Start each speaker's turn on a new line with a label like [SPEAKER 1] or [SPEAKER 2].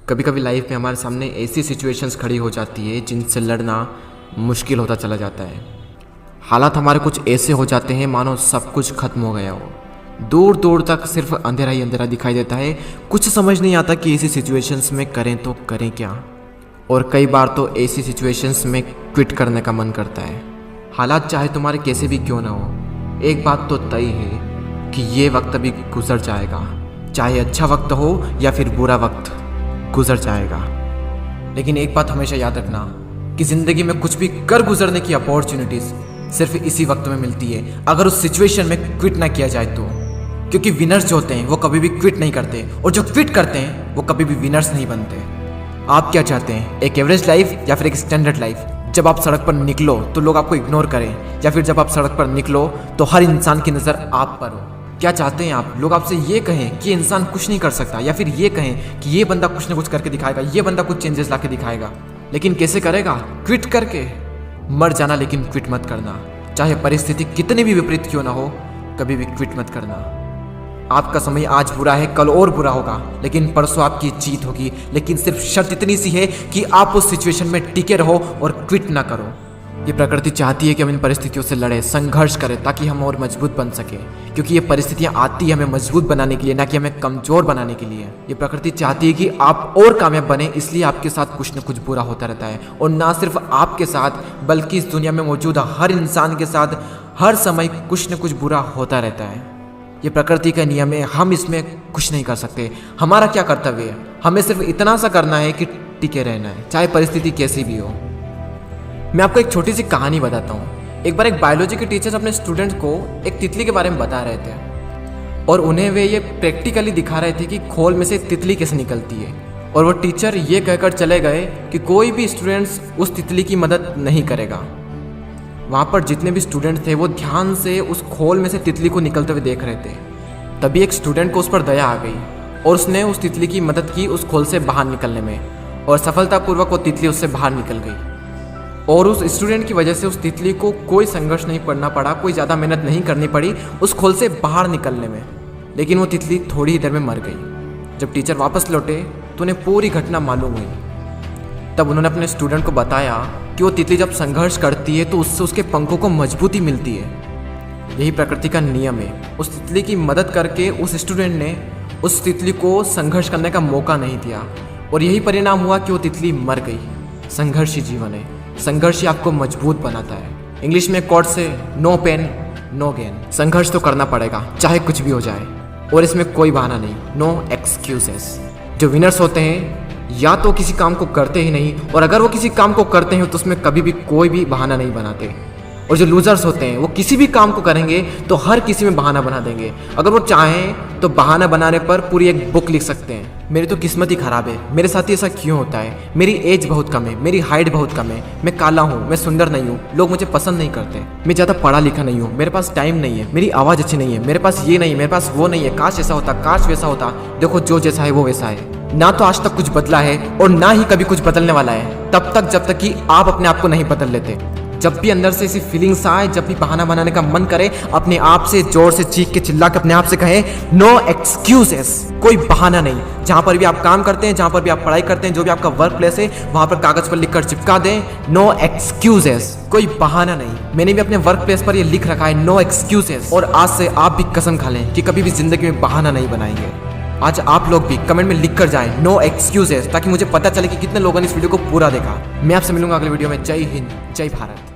[SPEAKER 1] कभी कभी लाइफ में हमारे सामने ऐसी सिचुएशंस खड़ी हो जाती है जिनसे लड़ना मुश्किल होता चला जाता है। हालात हमारे कुछ ऐसे हो जाते हैं मानो सब कुछ खत्म हो गया हो। दूर दूर तक सिर्फ अंधेरा ही अंधेरा दिखाई देता है। कुछ समझ नहीं आता कि ऐसी सिचुएशंस में करें तो करें क्या। और कई बार तो ऐसी सिचुएशंस में क्विट करने का मन करता है। हालात चाहे तुम्हारे कैसे भी क्यों ना हो, एक बात तो तय है कि ये वक्त अभी गुजर जाएगा। चाहे अच्छा वक्त हो या फिर बुरा वक्त, गुजर जाएगा। लेकिन एक बात हमेशा याद रखना कि ज़िंदगी में कुछ भी कर गुजरने की अपॉर्चुनिटीज़ सिर्फ इसी वक्त में मिलती है, अगर उस सिचुएशन में क्विट ना किया जाए तो। क्योंकि विनर्स जो होते हैं वो कभी भी क्विट नहीं करते, और जो क्विट करते हैं वो कभी भी विनर्स नहीं बनते। आप क्या चाहते हैं, एक एवरेज लाइफ या फिर एक स्टैंडर्ड लाइफ? जब आप सड़क पर निकलो तो लोग आपको इग्नोर करें, या फिर जब आप सड़क पर निकलो तो हर इंसान की नज़र आप पर हो? क्या चाहते हैं आप? लोग आपसे ये कहें कि इंसान कुछ नहीं कर सकता, या फिर ये कहें कि ये बंदा कुछ ना कुछ करके दिखाएगा, ये बंदा कुछ चेंजेस ला के दिखाएगा। लेकिन कैसे करेगा? क्विट करके। मर जाना, लेकिन क्विट मत करना। चाहे परिस्थिति कितनी भी विपरीत क्यों ना हो, कभी भी क्विट मत करना। आपका समय आज बुरा है, कल और बुरा होगा, लेकिन परसों आपकी जीत होगी। लेकिन सिर्फ शर्त इतनी सी है कि आप उस सिचुएशन में टिके रहो और क्विट ना करो। ये प्रकृति चाहती है कि हम इन परिस्थितियों से लड़ें, संघर्ष करें, ताकि हम और मजबूत बन सकें। क्योंकि ये परिस्थितियाँ आती है हमें मजबूत बनाने के लिए, ना कि हमें कमज़ोर बनाने के लिए। ये प्रकृति चाहती है कि आप और कामयाब बने, इसलिए आपके साथ कुछ न कुछ बुरा होता रहता है। और ना सिर्फ आपके साथ, बल्कि इस दुनिया में मौजूद हर इंसान के साथ हर समय कुछ न कुछ बुरा होता रहता है। ये प्रकृति का नियम है, हम इसमें कुछ नहीं कर सकते। हमारा क्या कर्तव्य है? हमें सिर्फ इतना सा करना है कि टिके रहना है, चाहे परिस्थिति कैसी भी हो। मैं आपको एक छोटी सी कहानी बताता हूँ। एक बार एक बायोलॉजी के टीचर अपने स्टूडेंट्स को एक तितली के बारे में बता रहे थे, और उन्हें वे ये प्रैक्टिकली दिखा रहे थे कि खोल में से तितली कैसे निकलती है। और वो टीचर ये कहकर चले गए कि कोई भी स्टूडेंट्स उस तितली की मदद नहीं करेगा। वहाँ पर जितने भी स्टूडेंट थे वो ध्यान से उस खोल में से तितली को निकलते हुए देख रहे थे। तभी एक स्टूडेंट को उस पर दया आ गई, और उसने उस तितली की मदद की उस खोल से बाहर निकलने में, और सफलतापूर्वक वो तितली उससे बाहर निकल गई। और उस स्टूडेंट की वजह से उस तितली को कोई संघर्ष नहीं करना पड़ा, कोई ज़्यादा मेहनत नहीं करनी पड़ी उस खोल से बाहर निकलने में। लेकिन वो तितली थोड़ी ही देर में मर गई। जब टीचर वापस लौटे तो उन्हें पूरी घटना मालूम हुई। तब उन्होंने अपने स्टूडेंट को बताया कि वो तितली जब संघर्ष करती है तो उससे उसके पंखों को मजबूती मिलती है। यही प्रकृति का नियम है। उस तितली की मदद करके उस स्टूडेंट ने उस तितली को संघर्ष करने का मौका नहीं दिया, और यही परिणाम हुआ कि वो तितली मर गई। संघर्ष ही जीवन है, संघर्ष ही आपको मजबूत बनाता है। इंग्लिश में कोट से नो पेन नो गेन। संघर्ष तो करना पड़ेगा, चाहे कुछ भी हो जाए, और इसमें कोई बहाना नहीं, नो एक्सक्यूजेस। जो विनर्स होते हैं या तो किसी काम को करते ही नहीं, और अगर वो किसी काम को करते हैं तो उसमें कभी भी कोई भी बहाना नहीं बनाते। और जो लूजर्स होते हैं वो किसी भी काम को करेंगे तो हर किसी में बहाना बना देंगे। अगर वो चाहें तो बहाना बनाने पर पूरी एक बुक लिख सकते हैं। मेरी तो किस्मत ही खराब है, मेरे साथ ही ऐसा क्यों होता है, मेरी एज बहुत कम है, मेरी हाइट बहुत कम है, मैं काला हूँ, मैं सुंदर नहीं हूँ, लोग मुझे पसंद नहीं करते, मैं ज़्यादा पढ़ा लिखा नहीं हूँ, मेरे पास टाइम नहीं है, मेरी आवाज़ अच्छी नहीं है, मेरे पास ये नहीं है, मेरे पास वो नहीं है, काश ऐसा होता, काश वैसा होता। देखो, जो जैसा है वो वैसा है। ना तो आज तक कुछ बदला है और ना ही कभी कुछ बदलने वाला है, तब तक जब तक कि आप अपने आप को नहीं बदल लेते। जब भी अंदर से ऐसी फीलिंग्स आए, जब भी बहाना बनाने का मन करे, अपने आप से जोर से चीख के चिल्ला के अपने आप से कहें नो एक्सक्यूजेस। कोई बहाना नहीं। जहाँ पर भी आप काम करते हैं, जहाँ पर भी आप पढ़ाई करते हैं, जो भी आपका वर्क प्लेस है, वहाँ पर कागज पर लिखकर चिपका दें नो एक्सक्यूजेस। कोई बहाना नहीं। मैंने भी अपने वर्क प्लेस पर ये लिख रखा है नो एक्सक्यूजेस, और आज से आप भी कसम खा लें कि कभी भी जिंदगी में बहाना नहीं बनाएंगे। आज आप लोग भी कमेंट में लिख कर जाएं नो एक्सक्यूजेस, ताकि मुझे पता चले कि कितने लोगों ने इस वीडियो को पूरा देखा। मैं आपसे मिलूंगा अगले वीडियो में। जय हिंद, जय भारत।